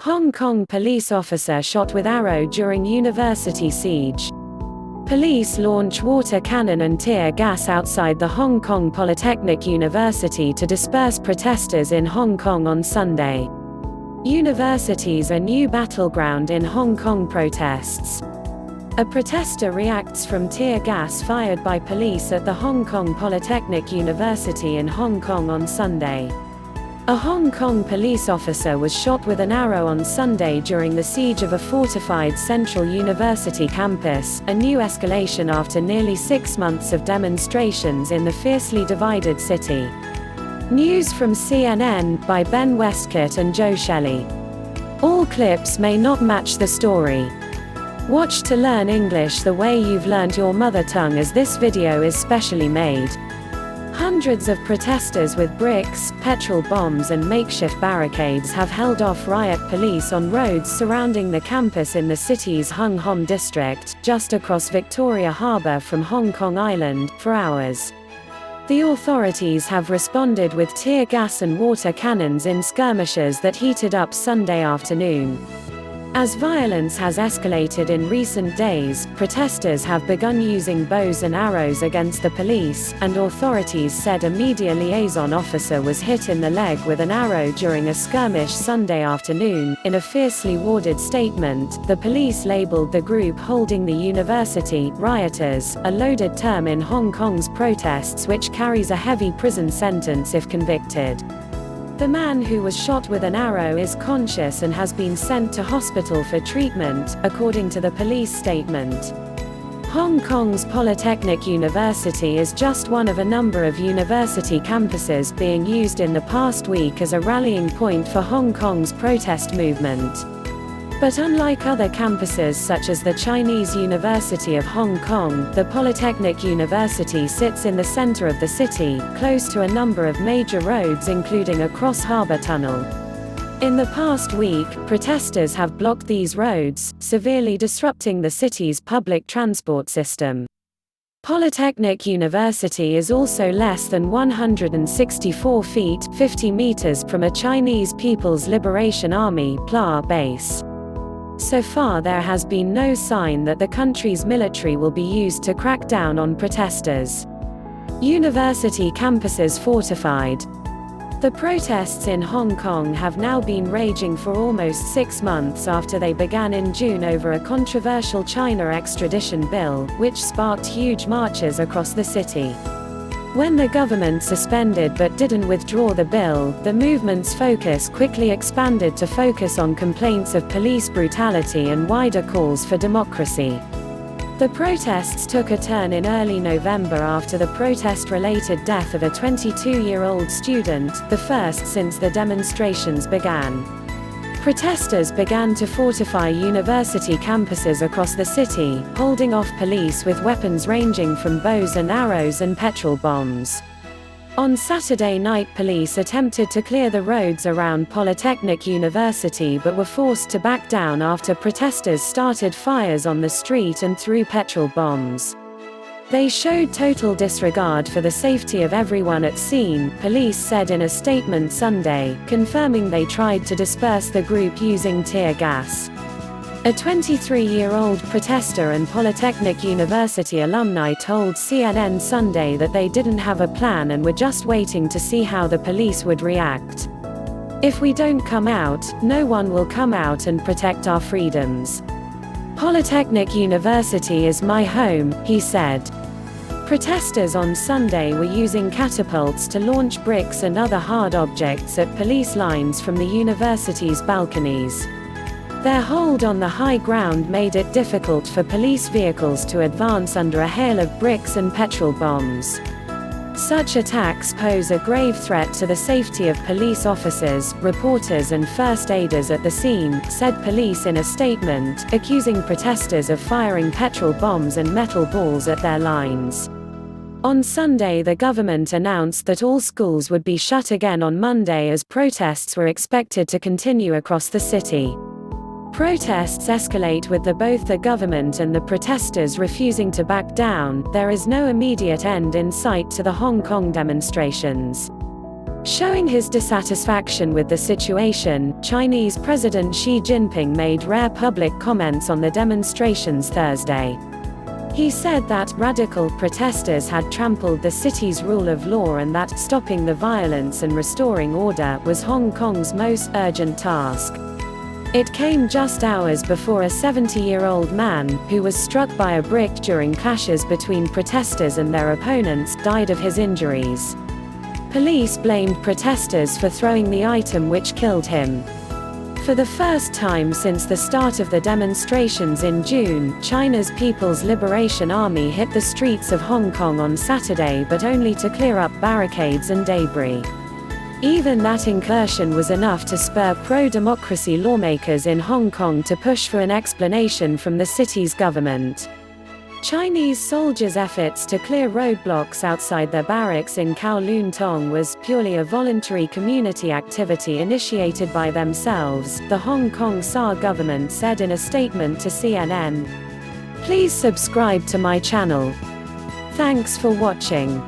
Hong Kong police officer shot with arrow during university siege. Police launch water cannon and tear gas outside the Hong Kong Polytechnic University to disperse protesters in Hong Kong on Sunday. Universities a new battleground in Hong Kong protests. A protester reacts from tear gas fired by police at the Hong Kong Polytechnic University in Hong Kong on Sunday. A Hong Kong police officer was shot with an arrow on Sunday during the siege of a fortified central university campus, a new escalation after nearly 6 months of demonstrations in the fiercely divided city. News from CNN, by Ben Westcott and Shelley. All clips may not match the story. Watch to learn English the way you've learned your mother tongue, as this video is specially made. Hundreds of protesters with bricks, petrol bombs and makeshift barricades have held off riot police on roads surrounding the campus in the city's Hung Hom district, just across Victoria Harbour from Hong Kong Island, for hours. The authorities have responded with tear gas and water cannons in skirmishes that heated up Sunday afternoon. As violence has escalated in recent days, protesters have begun using bows and arrows against the police, and authorities said a media liaison officer was hit in the leg with an arrow during a skirmish Sunday afternoon. In a fiercely worded statement, the police labeled the group holding the university rioters, a loaded term in Hong Kong's protests which carries a heavy prison sentence if convicted. The man who was shot with an arrow is conscious and has been sent to hospital for treatment, according to the police statement. Hong Kong's Polytechnic University is just one of a number of university campuses being used in the past week as a rallying point for Hong Kong's protest movement. But unlike other campuses such as the Chinese University of Hong Kong, the Polytechnic University sits in the center of the city, close to a number of major roads including a cross-harbour tunnel. In the past week, protesters have blocked these roads, severely disrupting the city's public transport system. Polytechnic University is also less than 164 feet 50 meters from a Chinese People's Liberation Army (PLA) base. So far there has been no sign that the country's military will be used to crack down on protesters. University campuses fortified. The protests in Hong Kong have now been raging for almost 6 months after they began in June over a controversial China extradition bill, which sparked huge marches across the city. When the government suspended but didn't withdraw the bill, the movement's focus quickly expanded to focus on complaints of police brutality and wider calls for democracy. The protests took a turn in early November after the protest-related death of a 22-year-old student, the first since the demonstrations began. Protesters began to fortify university campuses across the city, holding off police with weapons ranging from bows and arrows and petrol bombs. On Saturday night, police attempted to clear the roads around Polytechnic University but were forced to back down after protesters started fires on the street and threw petrol bombs. They showed total disregard for the safety of everyone at scene, police said in a statement Sunday, confirming they tried to disperse the group using tear gas. A 23-year-old protester and Polytechnic University alumni told CNN Sunday that they didn't have a plan and were just waiting to see how the police would react. "If we don't come out, no one will come out and protect our freedoms. Polytechnic University is my home," he said. Protesters on Sunday were using catapults to launch bricks and other hard objects at police lines from the university's balconies. Their hold on the high ground made it difficult for police vehicles to advance under a hail of bricks and petrol bombs. Such attacks pose a grave threat to the safety of police officers, reporters and first aiders at the scene, said police in a statement, accusing protesters of firing petrol bombs and metal balls at their lines. On Sunday, the government announced that all schools would be shut again on Monday as protests were expected to continue across the city. Protests escalate with both the government and the protesters refusing to back down. There is no immediate end in sight to the Hong Kong demonstrations. Showing his dissatisfaction with the situation, Chinese President Xi Jinping made rare public comments on the demonstrations Thursday. He said that radical protesters had trampled the city's rule of law and that stopping the violence and restoring order was Hong Kong's most urgent task. It came just hours before a 70-year-old man, who was struck by a brick during clashes between protesters and their opponents, died of his injuries. Police blamed protesters for throwing the item which killed him. For the first time since the start of the demonstrations in June, China's People's Liberation Army hit the streets of Hong Kong on Saturday, but only to clear up barricades and debris. Even that incursion was enough to spur pro-democracy lawmakers in Hong Kong to push for an explanation from the city's government. Chinese soldiers' efforts to clear roadblocks outside their barracks in Kowloon Tong was purely a voluntary community activity initiated by themselves, the Hong Kong SAR government said in a statement to CNN. Please subscribe to my channel. Thanks for watching.